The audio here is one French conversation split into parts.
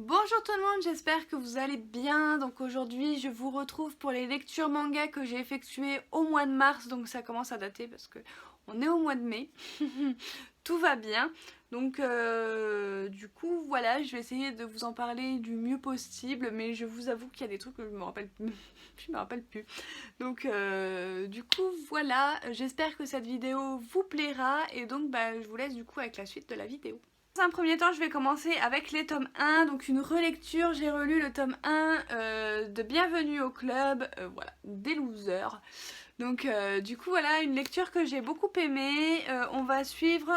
Bonjour tout le monde, j'espère que vous allez bien. Donc aujourd'hui je vous retrouve pour les lectures manga que j'ai effectuées au mois de mars. Donc ça commence à dater parce que on est au mois de mai. Tout va bien. Donc du coup voilà, je vais essayer de vous en parler du mieux possible. Mais je vous avoue qu'il y a des trucs que je me rappelle je me rappelle plus. Donc du coup voilà, j'espère que cette vidéo vous plaira. Et donc je vous laisse du coup avec la suite de la vidéo. Dans un premier temps, je vais commencer avec les tomes 1, donc une relecture. J'ai relu le tome 1 de Bienvenue au club, voilà, des losers. Donc du coup voilà, une lecture que j'ai beaucoup aimée. On va suivre,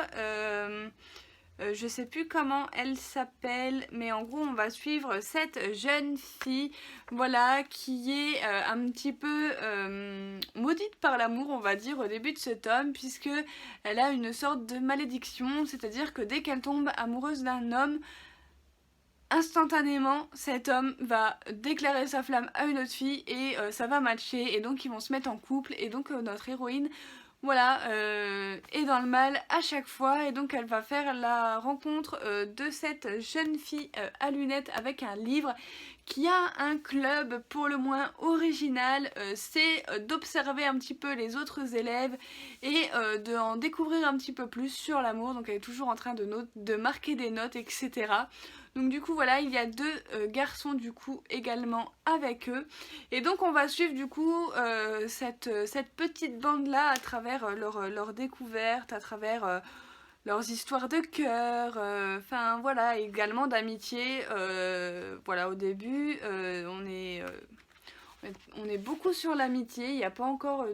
je sais plus comment elle s'appelle, mais en gros on va suivre cette jeune fille, voilà, qui est un petit peu maudite par l'amour, on va dire, au début de ce tome, puisque elle a une sorte de malédiction, c'est-à-dire que dès qu'elle tombe amoureuse d'un homme, instantanément cet homme va déclarer sa flamme à une autre fille et ça va matcher, et donc ils vont se mettre en couple, et donc notre héroïne, voilà, est dans le mal à chaque fois, et donc elle va faire la rencontre de cette jeune fille à lunettes avec un livre qui a un club pour le moins original. C'est d'observer un petit peu les autres élèves et d'en découvrir un petit peu plus sur l'amour. Donc elle est toujours en train de marquer des notes, etc. Donc du coup voilà, il y a deux garçons du coup également avec eux. Et donc on va suivre du coup cette petite bande là à travers leur découverte, à travers leurs histoires de cœur, enfin voilà, également d'amitié. Voilà, au début on est beaucoup sur l'amitié, il n'y a pas encore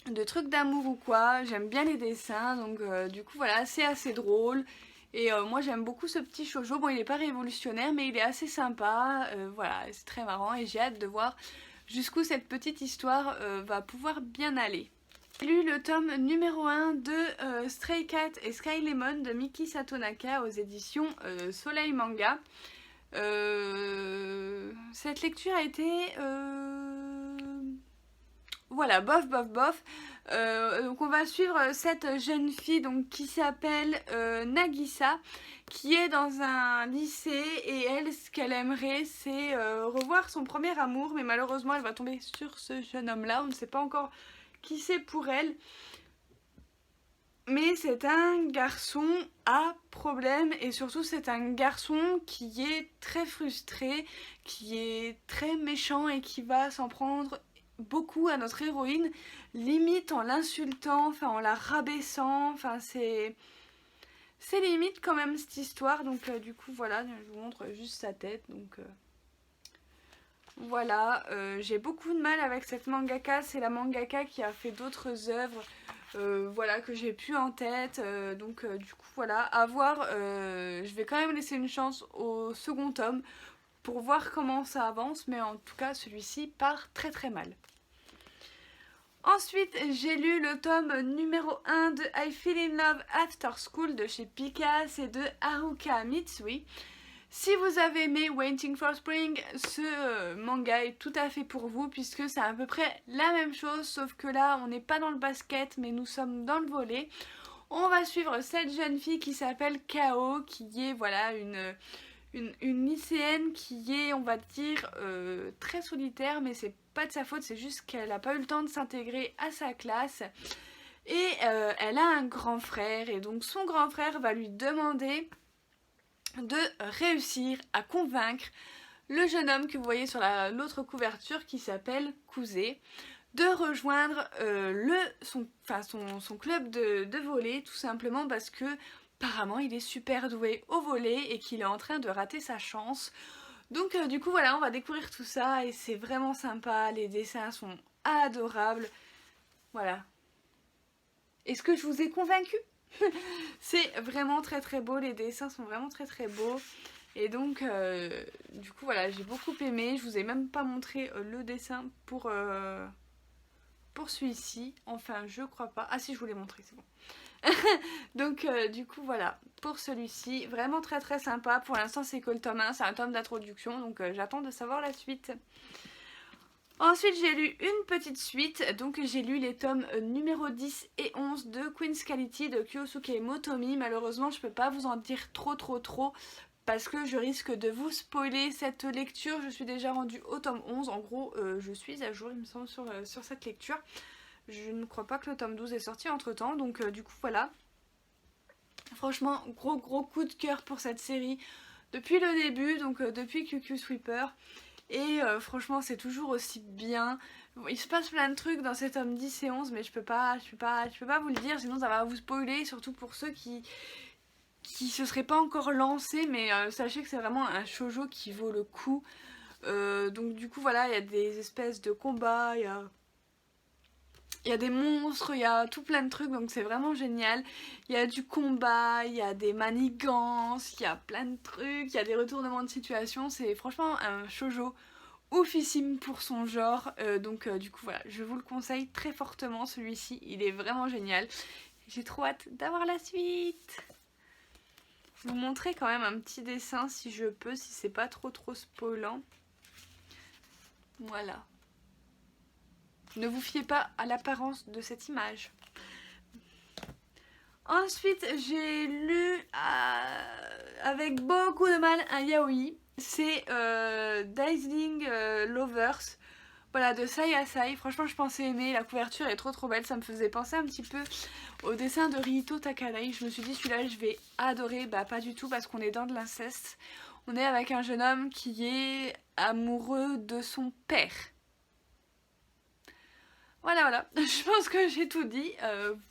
de trucs d'amour ou quoi. J'aime bien les dessins, donc du coup voilà, c'est assez drôle. Et moi j'aime beaucoup ce petit shoujo. Bon, il est pas révolutionnaire, mais il est assez sympa. Voilà, c'est très marrant et j'ai hâte de voir jusqu'où cette petite histoire va pouvoir bien aller. J'ai lu le tome numéro 1 de Stray Cat et Sky Lemon de Miki Satonaka aux éditions Soleil Manga. Cette lecture a été... voilà, bof, bof, bof. Donc on va suivre cette jeune fille donc, qui s'appelle Nagisa, qui est dans un lycée, et elle, ce qu'elle aimerait, c'est revoir son premier amour, mais malheureusement elle va tomber sur ce jeune homme-là. On ne sait pas encore qui c'est pour elle. Mais c'est un garçon à problème, et surtout c'est un garçon qui est très frustré, qui est très méchant et qui va s'en prendre beaucoup à notre héroïne, limite en l'insultant, enfin en la rabaissant, enfin c'est limite quand même cette histoire. Donc du coup voilà, je vous montre juste sa tête. Donc voilà, j'ai beaucoup de mal avec cette mangaka. C'est la mangaka qui a fait d'autres œuvres, voilà, que j'ai plus en tête. Donc du coup voilà, à voir. Je vais quand même laisser une chance au second tome pour voir comment ça avance. Mais en tout cas, celui-ci part très très mal. Ensuite, j'ai lu le tome numéro 1 de I Feel in Love After School de chez Pika. C'est de Haruka Mitsui. Si vous avez aimé Waiting for Spring, ce manga est tout à fait pour vous, puisque c'est à peu près la même chose, sauf que là on n'est pas dans le basket mais nous sommes dans le volley. On va suivre cette jeune fille qui s'appelle Kao, qui est voilà une lycéenne qui est, on va dire, très solitaire, mais c'est pas de sa faute, c'est juste qu'elle n'a pas eu le temps de s'intégrer à sa classe. Et elle a un grand frère, et donc son grand frère va lui demander de réussir à convaincre le jeune homme que vous voyez sur l'autre couverture, qui s'appelle Kuze, de rejoindre son club de volley, tout simplement parce que apparemment il est super doué au volley et qu'il est en train de rater sa chance. Donc du coup voilà, on va découvrir tout ça et c'est vraiment sympa, les dessins sont adorables. Voilà. Est-ce que je vous ai convaincu? C'est vraiment très très beau, les dessins sont vraiment très très beaux. Et donc du coup voilà, j'ai beaucoup aimé. Je vous ai même pas montré le dessin pour celui-ci. Enfin je crois pas. Ah si, je vous l'ai montré, c'est bon. Donc du coup voilà, pour celui-ci, vraiment très très sympa. Pour l'instant c'est que le tome 1, c'est un tome d'introduction, donc j'attends de savoir la suite. Ensuite j'ai lu une petite suite, donc j'ai lu les tomes numéro 10 et 11 de Queen's Quality de Kyosuke Motomi. Malheureusement je peux pas vous en dire trop parce que je risque de vous spoiler cette lecture. Je suis déjà rendue au tome 11, en gros je suis à jour il me semble sur cette lecture. Je ne crois pas que le tome 12 est sorti entre temps, donc du coup voilà. Franchement gros coup de cœur pour cette série depuis le début, donc depuis QQ Sweeper. Et franchement c'est toujours aussi bien. Il se passe plein de trucs dans ces tomes 10 et 11 mais je peux pas vous le dire sinon ça va vous spoiler, surtout pour ceux qui se seraient pas encore lancés, mais sachez que c'est vraiment un shoujo qui vaut le coup. Donc du coup voilà, il y a des espèces de combats, il y a des monstres, il y a tout plein de trucs, donc c'est vraiment génial. Il y a du combat, il y a des manigances, il y a plein de trucs, il y a des retournements de situation. C'est franchement un shoujo oufissime pour son genre. Donc du coup voilà, je vous le conseille très fortement celui-ci, il est vraiment génial. J'ai trop hâte d'avoir la suite. Je vais vous montrer quand même un petit dessin si je peux, si c'est pas trop spoilant. Voilà. Ne vous fiez pas à l'apparence de cette image. Ensuite, j'ai lu avec beaucoup de mal un yaoi. C'est Dazzling Lovers. Voilà, de Sai Asai. Franchement, je pensais aimer. La couverture est trop belle. Ça me faisait penser un petit peu au dessin de Rihito Takanai. Je me suis dit, celui-là, je vais adorer. Bah, pas du tout, parce qu'on est dans de l'inceste. On est avec un jeune homme qui est amoureux de son père. Voilà, je pense que j'ai tout dit,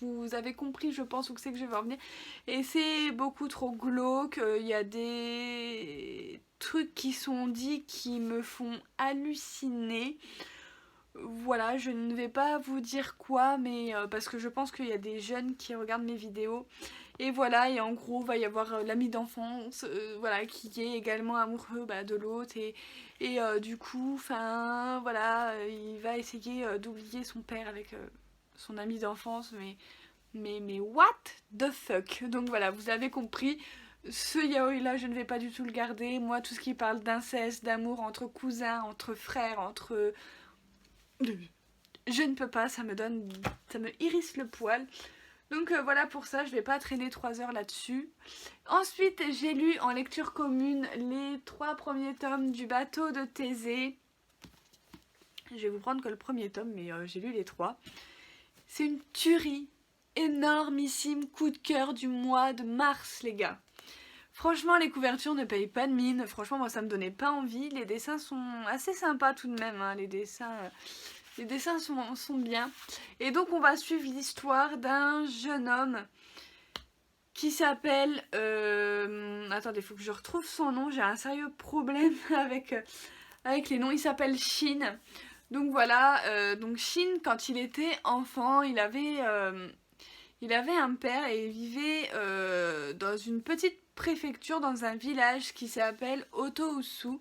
vous avez compris je pense où c'est que je vais en venir. Et c'est beaucoup trop glauque, il y a des trucs qui sont dits qui me font halluciner. Voilà, je ne vais pas vous dire quoi, mais parce que je pense qu'il y a des jeunes qui regardent mes vidéos. Et voilà, et en gros, va y avoir l'ami d'enfance, voilà, qui est également amoureux de l'autre. Et du coup, enfin, voilà, il va essayer d'oublier son père avec son ami d'enfance, mais what the fuck. Donc voilà, vous avez compris. Ce yaoi là, je ne vais pas du tout le garder. Moi, tout ce qui parle d'inceste, d'amour entre cousins, entre frères, entre... Je ne peux pas, ça me hérisse le poil. Donc voilà pour ça, je vais pas traîner 3 heures là-dessus. Ensuite, j'ai lu en lecture commune les 3 premiers tomes du bateau de Thésée. Je vais vous prendre que le premier tome, mais j'ai lu les 3. C'est une tuerie, énormissime coup de cœur du mois de mars, les gars. Franchement, les couvertures ne payent pas de mine. Franchement, moi, ça me donnait pas envie. Les dessins sont assez sympas tout de même, hein. Les dessins sont bien. Et donc on va suivre l'histoire d'un jeune homme qui s'appelle... attendez, il faut que je retrouve son nom. J'ai un sérieux problème avec les noms. Il s'appelle Shin. Donc voilà, donc Shin, quand il était enfant, il avait un père et il vivait dans une petite préfecture, dans un village qui s'appelle Otousu.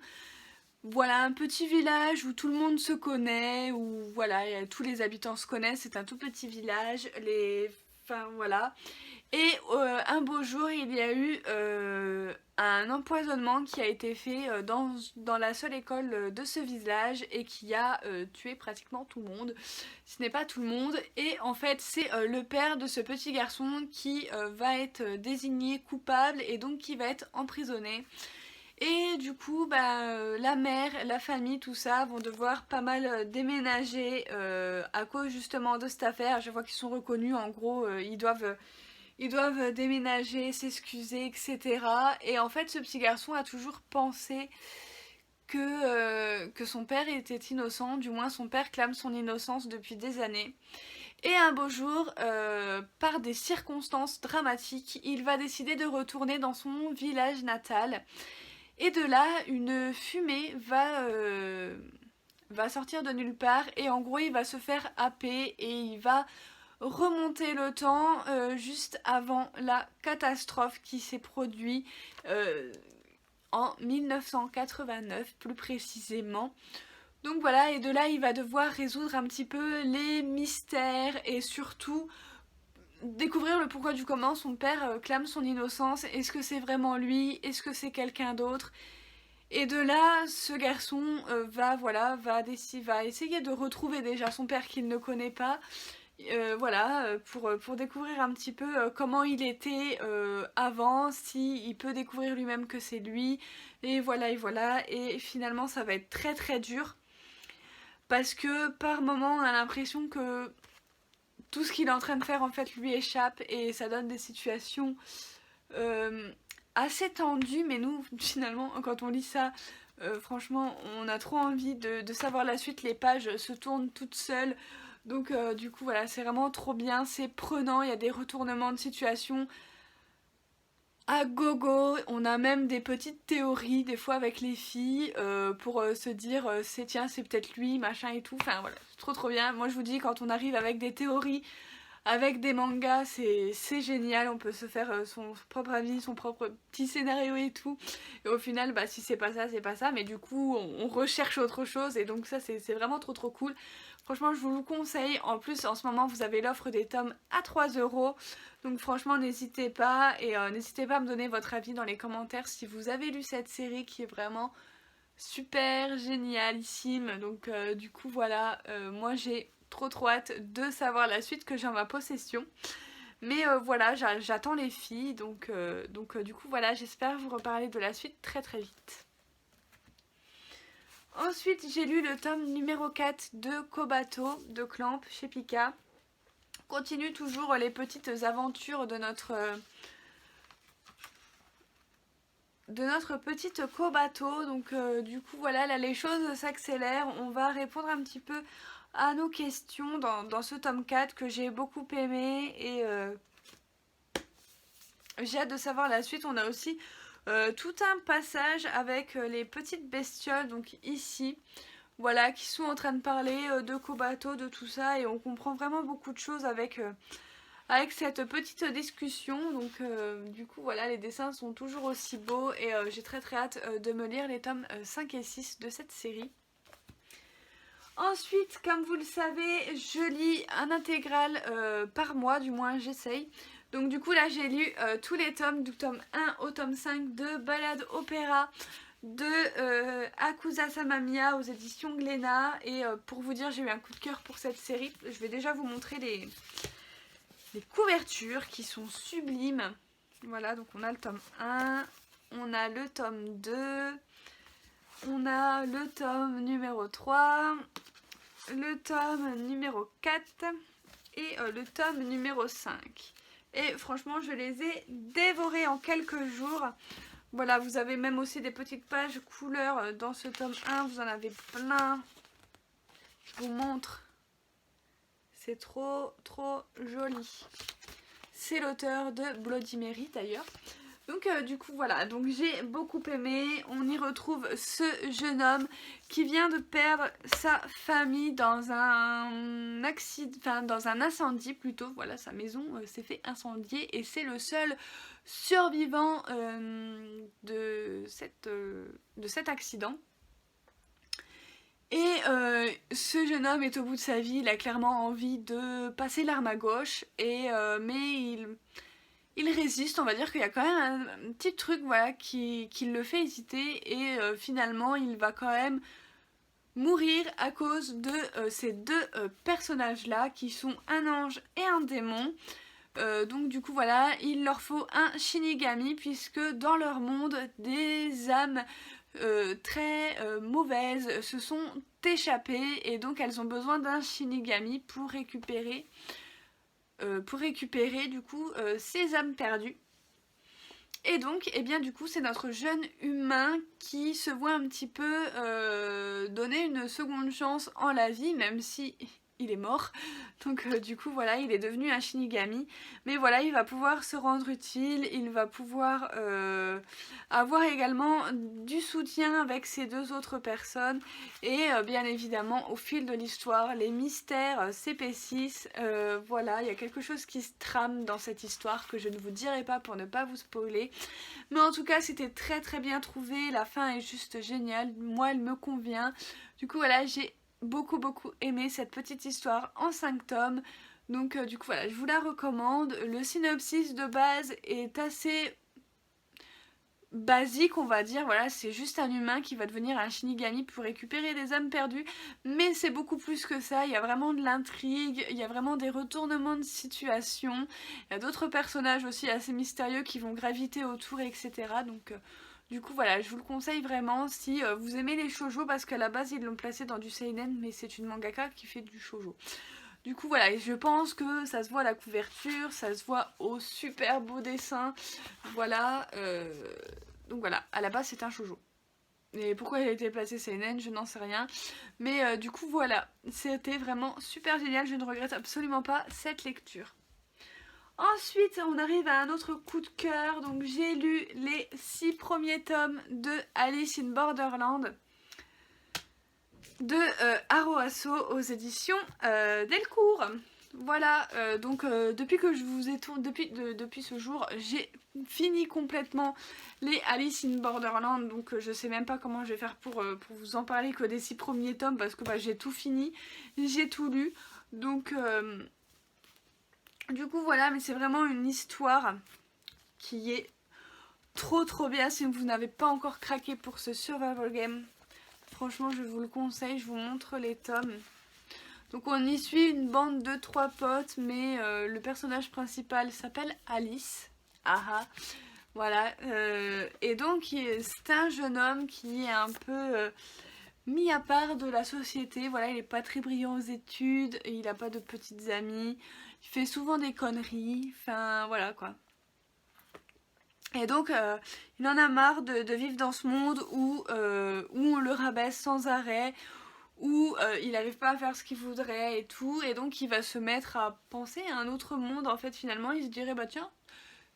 Voilà, un petit village où tout le monde se connaît, où voilà, tous les habitants se connaissent, c'est un tout petit village, enfin voilà. Et un beau jour, il y a eu un empoisonnement qui a été fait dans la seule école de ce village et qui a tué pratiquement tout le monde, si ce n'est pas tout le monde. Et en fait, c'est le père de ce petit garçon qui va être désigné coupable et donc qui va être emprisonné. Et du coup, la mère, la famille, tout ça vont devoir pas mal déménager à cause justement de cette affaire. Je vois qu'ils sont reconnus, en gros, ils doivent déménager, s'excuser, etc. Et en fait, ce petit garçon a toujours pensé que son père était innocent. Du moins, son père clame son innocence depuis des années. Et un beau jour, par des circonstances dramatiques, il va décider de retourner dans son village natal. Et de là, une fumée va sortir de nulle part et en gros, il va se faire happer et il va remonter le temps juste avant la catastrophe qui s'est produite en 1989 plus précisément. Donc voilà, et de là, il va devoir résoudre un petit peu les mystères et surtout découvrir le pourquoi du comment. Son père clame son innocence. Est-ce que c'est vraiment lui? Est-ce que c'est quelqu'un d'autre? Et de là, ce garçon va essayer de retrouver déjà son père qu'il ne connaît pas. Pour découvrir un petit peu comment il était avant, si il peut découvrir lui-même que c'est lui, et voilà, et finalement ça va être très très dur, parce que par moment on a l'impression que tout ce qu'il est en train de faire en fait lui échappe, et ça donne des situations euh, assez tendues, mais nous finalement quand on lit ça, franchement on a trop envie de savoir la suite, les pages se tournent toutes seules. Donc du coup voilà, c'est vraiment trop bien, c'est prenant, il y a des retournements de situation à gogo, on a même des petites théories des fois avec les filles pour se dire c'est peut-être lui, machin et tout, enfin voilà, c'est trop trop bien. Moi je vous dis, quand on arrive avec des théories, avec des mangas, c'est génial, on peut se faire son propre avis, son propre petit scénario et tout. Et au final, bah si c'est pas ça, mais du coup on recherche autre chose, et donc ça c'est vraiment trop trop cool. Franchement je vous le conseille, en plus en ce moment vous avez l'offre des tomes à 3 €, donc franchement n'hésitez pas, et n'hésitez pas à me donner votre avis dans les commentaires si vous avez lu cette série qui est vraiment super génialissime. Donc du coup voilà, moi j'ai trop trop hâte de savoir la suite que j'ai en ma possession. Mais voilà, j'attends les filles, donc du coup voilà, j'espère vous reparler de la suite très très vite. Ensuite j'ai lu le tome numéro 4 de Kobato de Clamp chez Pika. Continue toujours les petites aventures de notre petite Kobato. Donc du coup voilà, là les choses s'accélèrent, on va répondre un petit peu à nos questions dans ce tome 4 que j'ai beaucoup aimé, et j'ai hâte de savoir la suite. On a aussi tout un passage avec les petites bestioles, donc ici, voilà, qui sont en train de parler de Kobato, de tout ça, et on comprend vraiment beaucoup de choses avec cette petite discussion. Donc du coup voilà, les dessins sont toujours aussi beaux, et j'ai très très hâte de me lire les tomes 5 et 6 de cette série. Ensuite, comme vous le savez, je lis un intégral par mois, du moins j'essaye. Donc du coup là j'ai lu tous les tomes, du tome 1 au tome 5 de Ballade Opéra de Akusa Samamiya aux éditions Glénat. Et pour vous dire, j'ai eu un coup de cœur pour cette série. Je vais déjà vous montrer les couvertures qui sont sublimes. Voilà, donc on a le tome 1, on a le tome 2, on a le tome numéro 3, le tome numéro 4 et le tome numéro 5. Et franchement, je les ai dévorés en quelques jours. Voilà, vous avez même aussi des petites pages couleurs dans ce tome 1, vous en avez plein. Je vous montre. C'est trop trop joli. C'est l'auteur de Bloody Mary d'ailleurs. Donc du coup voilà, donc j'ai beaucoup aimé. On y retrouve ce jeune homme qui vient de perdre sa famille dans un accident, enfin dans un incendie plutôt. Voilà, sa maison s'est fait incendier, et c'est le seul survivant de cet accident. Et ce jeune homme est au bout de sa vie, il a clairement envie de passer l'arme à gauche, mais il résiste. On va dire qu'il y a quand même un petit truc voilà, qui le fait hésiter, et finalement il va quand même mourir à cause de ces deux personnages là qui sont un ange et un démon. Donc du coup voilà, il leur faut un Shinigami, puisque dans leur monde des âmes très mauvaises se sont échappées, et donc elles ont besoin d'un Shinigami pour récupérer du coup ces âmes perdues. Et donc eh bien du coup c'est notre jeune humain qui se voit un petit peu donner une seconde chance en la vie, même si il est mort. Donc du coup voilà, il est devenu un Shinigami, mais voilà, il va pouvoir se rendre utile, il va pouvoir avoir également du soutien avec ces deux autres personnes, et bien évidemment au fil de l'histoire les mystères s'épaississent. Voilà, il y a quelque chose qui se trame dans cette histoire que je ne vous dirai pas pour ne pas vous spoiler, mais en tout cas c'était très très bien trouvé, la fin est juste géniale, moi elle me convient. Du coup voilà, j'ai beaucoup aimé cette petite histoire en 5 tomes. Donc du coup voilà, je vous la recommande. Le synopsis de base est assez basique, on va dire. Voilà, c'est juste un humain qui va devenir un Shinigami pour récupérer des âmes perdues, mais c'est beaucoup plus que ça. Il y a vraiment de l'intrigue, il y a vraiment des retournements de situation, il y a d'autres personnages aussi assez mystérieux qui vont graviter autour, etc. Donc du coup voilà, je vous le conseille vraiment si vous aimez les shoujo, parce qu'à la base ils l'ont placé dans du seinen, mais c'est une mangaka qui fait du shoujo. Du coup voilà, et je pense que ça se voit à la couverture, ça se voit au super beau dessin. Voilà, donc voilà, à la base c'est un shoujo. Et pourquoi il a été placé seinen, je n'en sais rien. Mais du coup voilà, c'était vraiment super génial, je ne regrette absolument pas cette lecture. Ensuite, on arrive à un autre coup de cœur. Donc j'ai lu les 6 premiers tomes de Alice in Borderland de Haro Asso aux éditions Delcourt. Voilà, donc depuis que je vous ai tourné, depuis ce jour, j'ai fini complètement les Alice in Borderland. Donc je sais même pas comment je vais faire pour vous en parler que des 6 premiers tomes, parce que j'ai tout fini, j'ai tout lu. Donc du coup voilà, mais c'est vraiment une histoire qui est trop bien. Si vous n'avez pas encore craqué pour ce survival game, franchement je vous le conseille, je vous montre les tomes. Donc on y suit une bande de 3 potes, mais le personnage principal s'appelle Alice. Ah, voilà, et donc c'est un jeune homme qui est un peu mis à part de la société. Voilà, il n'est pas très brillant aux études, et il n'a pas de petites amies, il fait souvent des conneries, enfin voilà quoi. Et donc il en a marre de vivre dans ce monde où on le rabaisse sans arrêt, où il n'arrive pas à faire ce qu'il voudrait et tout, et donc il va se mettre à penser à un autre monde. En fait finalement il se dirait bah tiens,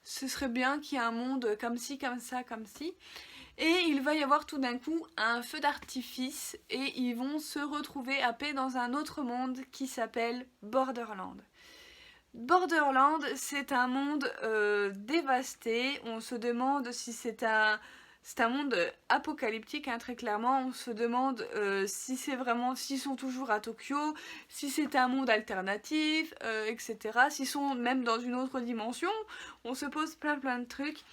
ce serait bien qu'il y ait un monde comme ci, comme ça, comme ci. Et il va y avoir tout d'un coup un feu d'artifice et ils vont se retrouver happés dans un autre monde qui s'appelle Borderland. Borderland, c'est un monde dévasté. On se demande si c'est un monde apocalyptique, hein, très clairement. On se demande si c'est vraiment, s'ils sont toujours à Tokyo, si c'est un monde alternatif, etc. S'ils sont même dans une autre dimension. On se pose plein de trucs.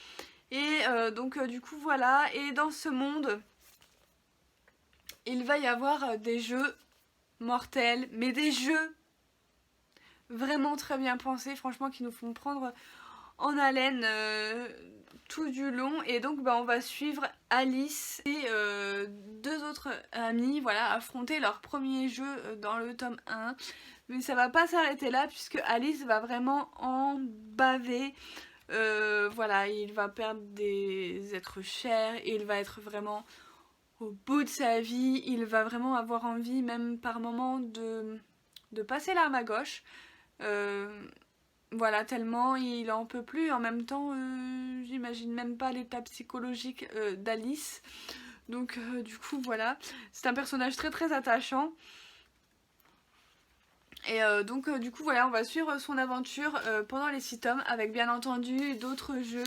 Et donc du coup voilà. Et dans ce monde, il va y avoir des jeux mortels, mais des jeux vraiment très bien pensés, franchement, qui nous font prendre en haleine tout du long. Et donc on va suivre Alice et 2 autres amis, voilà, affronter leur premier jeu dans le tome 1. Mais ça va pas s'arrêter là, puisque Alice va vraiment en baver. Voilà, il va perdre des êtres chers et il va être vraiment au bout de sa vie. Il va vraiment avoir envie, même par moments, de passer l'arme à gauche. Voilà, tellement il en peut plus. En même temps, j'imagine même pas l'état psychologique d'Alice. Donc du coup voilà, c'est un personnage très attachant. Et donc du coup voilà, on va suivre son aventure pendant les 6 tomes, avec bien entendu d'autres jeux,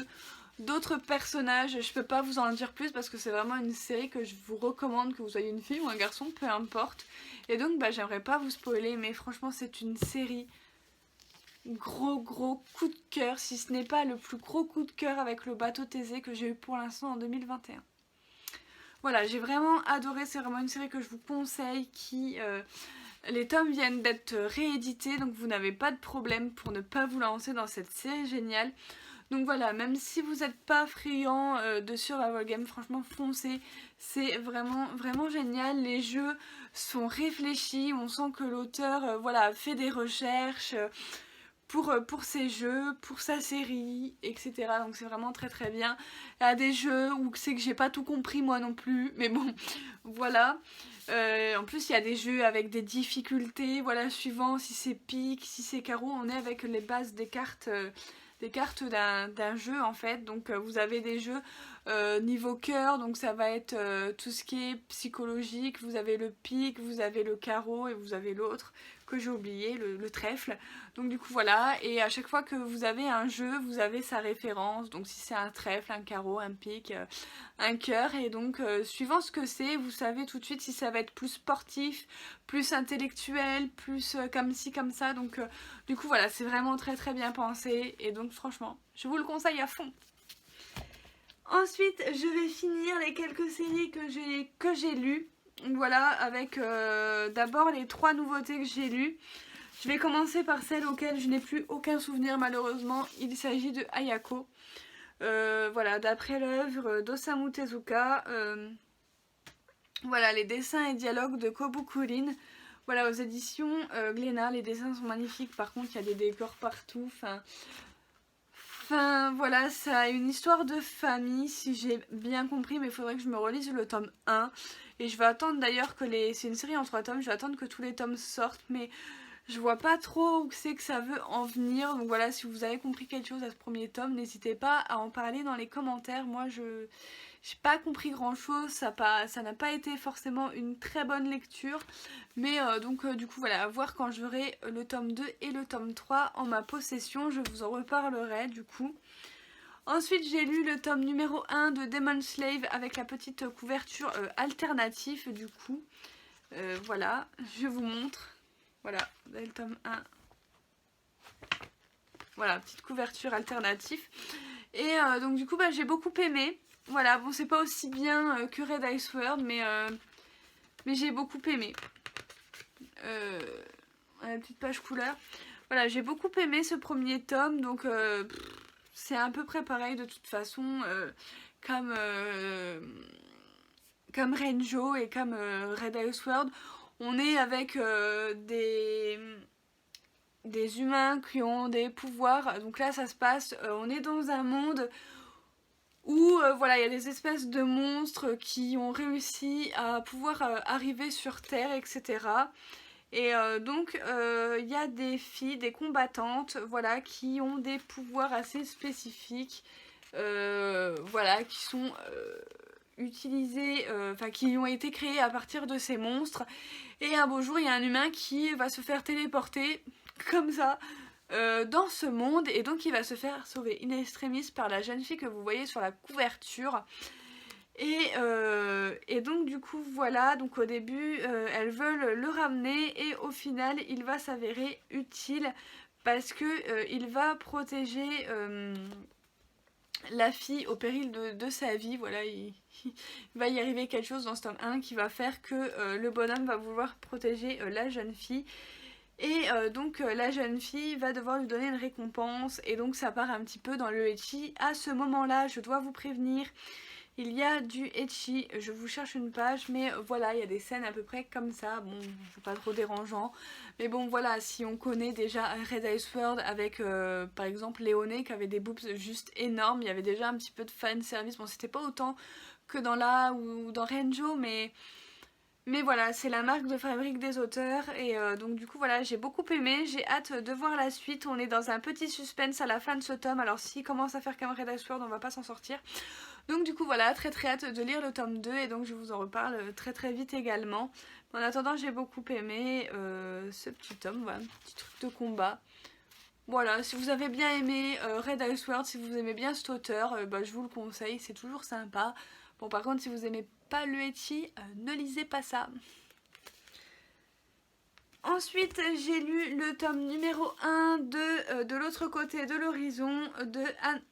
d'autres personnages. Je peux pas vous en dire plus parce que c'est vraiment une série que je vous recommande, que vous soyez une fille ou un garçon, peu importe. Et donc j'aimerais pas vous spoiler, mais franchement c'est une série gros coup de cœur, si ce n'est pas le plus gros coup de cœur avec le bateau Thésée que j'ai eu pour l'instant en 2021. Voilà, j'ai vraiment adoré, c'est vraiment une série que je vous conseille, qui... les tomes viennent d'être réédités, donc vous n'avez pas de problème pour ne pas vous lancer dans cette série géniale. Donc voilà, même si vous n'êtes pas friand de survival game, franchement foncez, c'est vraiment génial. Les jeux sont réfléchis, on sent que l'auteur voilà, fait des recherches pour ses jeux, pour sa série, etc. Donc c'est vraiment très bien. Il y a des jeux où c'est que j'ai pas tout compris moi non plus, mais bon, voilà. En plus il y a des jeux avec des difficultés, voilà, suivant si c'est pique, si c'est carreau, on est avec les bases des cartes d'un jeu en fait. Donc vous avez des jeux niveau cœur, donc ça va être tout ce qui est psychologique. Vous avez le pique, vous avez le carreau et vous avez l'autre que j'ai oublié, le trèfle. Donc du coup voilà, et à chaque fois que vous avez un jeu, vous avez sa référence. Donc si c'est un trèfle, un carreau, un pique, un cœur, et donc suivant ce que c'est, vous savez tout de suite si ça va être plus sportif, plus intellectuel, plus comme ci, comme ça. Donc du coup voilà, c'est vraiment très bien pensé, et donc franchement, je vous le conseille à fond. Ensuite, je vais finir les quelques séries que j'ai lues. Voilà, avec d'abord les 3 nouveautés que j'ai lues. Je vais commencer par celle auxquelles je n'ai plus aucun souvenir malheureusement. Il s'agit de Ayako. Voilà, d'après l'œuvre d'Osamu Tezuka. Voilà, les dessins et dialogues de Kobukurin. Voilà, aux éditions Glénat. Les dessins sont magnifiques. Par contre, il y a des décors partout. Enfin, voilà, ça a une histoire de famille, si j'ai bien compris, mais il faudrait que je me relise le tome 1. Et je vais attendre d'ailleurs que les... C'est une série en 3 tomes, je vais attendre que tous les tomes sortent, mais je vois pas trop où c'est que ça veut en venir. Donc voilà, si vous avez compris quelque chose à ce premier tome, n'hésitez pas à en parler dans les commentaires. Moi, j'ai pas compris grand chose, ça n'a pas été forcément une très bonne lecture. Mais donc du coup voilà, à voir quand j'aurai le tome 2 et le tome 3 en ma possession, je vous en reparlerai du coup. Ensuite j'ai lu le tome numéro 1 de Demon Slave avec la petite couverture alternative du coup. Voilà, je vous montre. Voilà, vous avez le tome 1. Voilà, petite couverture alternative. Et donc du coup bah, j'ai beaucoup aimé. Voilà, bon c'est pas aussi bien que Red Ice World, mais j'ai beaucoup aimé. La petite page couleur. Voilà, j'ai beaucoup aimé ce premier tome, donc c'est à peu près pareil de toute façon, comme Renjo et comme Red Ice World. On est avec des humains qui ont des pouvoirs, donc là ça se passe, on est dans un monde où voilà, il y a des espèces de monstres qui ont réussi à pouvoir arriver sur Terre, etc. Et donc il y a des filles, des combattantes, voilà, qui ont des pouvoirs assez spécifiques, voilà, qui sont utilisés, enfin qui ont été créés à partir de ces monstres. Et un beau jour, il y a un humain qui va se faire téléporter comme ça dans ce monde, et donc il va se faire sauver in extremis par la jeune fille que vous voyez sur la couverture. Et donc du coup voilà, donc au début elles veulent le ramener et au final il va s'avérer utile parce que il va protéger la fille au péril de sa vie. Voilà, il va y arriver quelque chose dans ce tome 1 qui va faire que le bonhomme va vouloir protéger la jeune fille. Et donc la jeune fille va devoir lui donner une récompense, et donc ça part un petit peu dans le ecchi. À ce moment-là, je dois vous prévenir, il y a du ecchi, je vous cherche une page, mais voilà, il y a des scènes à peu près comme ça, bon, c'est pas trop dérangeant, mais bon voilà, si on connaît déjà Red Ice World avec par exemple Léoné qui avait des boobs juste énormes, il y avait déjà un petit peu de fan service, bon c'était pas autant que dans là ou dans Renjo, mais voilà, c'est la marque de fabrique des auteurs, et donc du coup voilà, j'ai beaucoup aimé, j'ai hâte de voir la suite. On est dans un petit suspense à la fin de ce tome, alors s'il commence à faire comme Red Ice World, on va pas s'en sortir. Donc du coup voilà, très hâte de lire le tome 2, et donc je vous en reparle très vite également. En attendant, j'ai beaucoup aimé ce petit tome, voilà, petit truc de combat. Voilà, si vous avez bien aimé Red Ice World, si vous aimez bien cet auteur, bah, je vous le conseille, c'est toujours sympa. Bon, par contre, si vous aimez pas le ecchi, ne lisez pas ça. Ensuite, j'ai lu le tome numéro 1 de l'autre côté de l'horizon de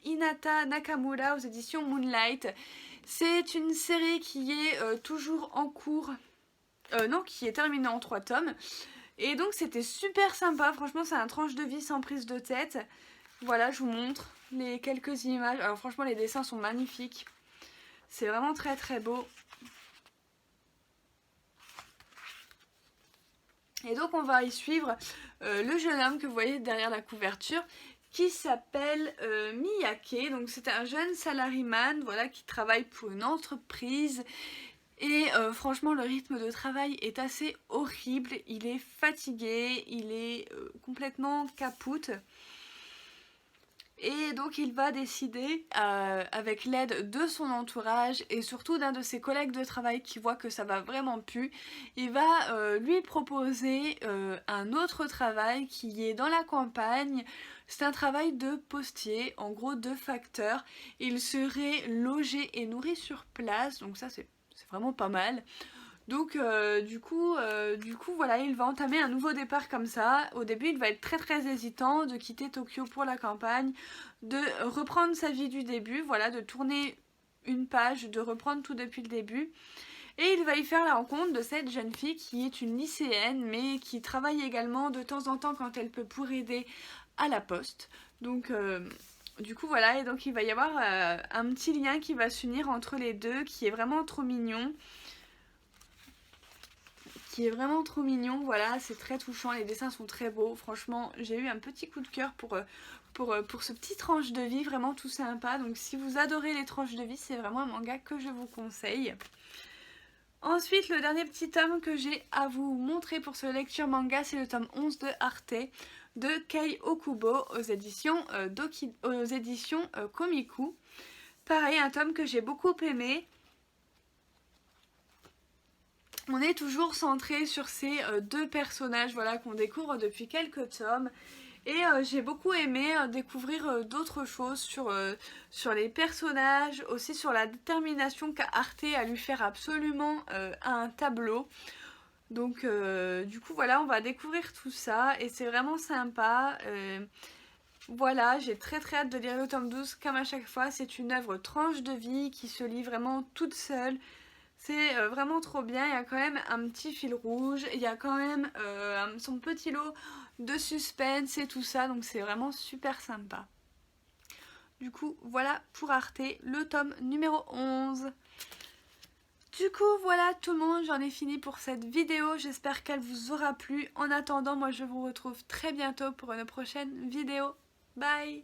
Hinata Nakamura aux éditions Moonlight. C'est une série qui est toujours en cours, non, qui est terminée en 3 tomes. Et donc c'était super sympa, franchement c'est un tranche de vie sans prise de tête. Voilà, je vous montre les quelques images. Alors franchement les dessins sont magnifiques. C'est vraiment très beau. Et donc on va y suivre le jeune homme que vous voyez derrière la couverture, qui s'appelle Miyake. Donc c'est un jeune salaryman, voilà, qui travaille pour une entreprise. Et franchement le rythme de travail est assez horrible, il est fatigué, il est complètement capoute. Et donc il va décider, avec l'aide de son entourage et surtout d'un de ses collègues de travail qui voit que ça va vraiment plus, il va lui proposer un autre travail qui est dans la campagne. C'est un travail de postier, en gros de facteur. Il serait logé et nourri sur place, donc ça c'est vraiment pas mal. Donc du coup voilà, il va entamer un nouveau départ comme ça. Au début il va être très hésitant de quitter Tokyo pour la campagne, de reprendre sa vie du début, voilà, de tourner une page, de reprendre tout depuis le début. Et il va y faire la rencontre de cette jeune fille qui est une lycéenne, mais qui travaille également de temps en temps quand elle peut pour aider à la poste. Donc du coup voilà, et donc il va y avoir un petit lien qui va s'unir entre les deux, qui est vraiment trop mignon. Voilà, c'est très touchant, les dessins sont très beaux. Franchement, j'ai eu un petit coup de cœur pour ce petit tranche de vie, vraiment tout sympa. Donc si vous adorez les tranches de vie, c'est vraiment un manga que je vous conseille. Ensuite, le dernier petit tome que j'ai à vous montrer pour ce lecture manga, c'est le tome 11 de Arte de Kei Okubo aux éditions Komiku. Pareil, un tome que j'ai beaucoup aimé. On est toujours centré sur ces deux personnages, voilà, qu'on découvre depuis quelques tomes. Et j'ai beaucoup aimé découvrir d'autres choses sur les personnages, aussi sur la détermination qu'a Arte à lui faire absolument un tableau. Donc du coup voilà, on va découvrir tout ça et c'est vraiment sympa. Voilà, j'ai très hâte de lire le tome 12 comme à chaque fois. C'est une œuvre tranche de vie qui se lit vraiment toute seule. C'est vraiment trop bien, il y a quand même un petit fil rouge, il y a quand même son petit lot de suspense et tout ça, donc c'est vraiment super sympa. Du coup, voilà pour Arte, le tome numéro 11. Du coup, voilà tout le monde, j'en ai fini pour cette vidéo, j'espère qu'elle vous aura plu. En attendant, moi je vous retrouve très bientôt pour une prochaine vidéo. Bye!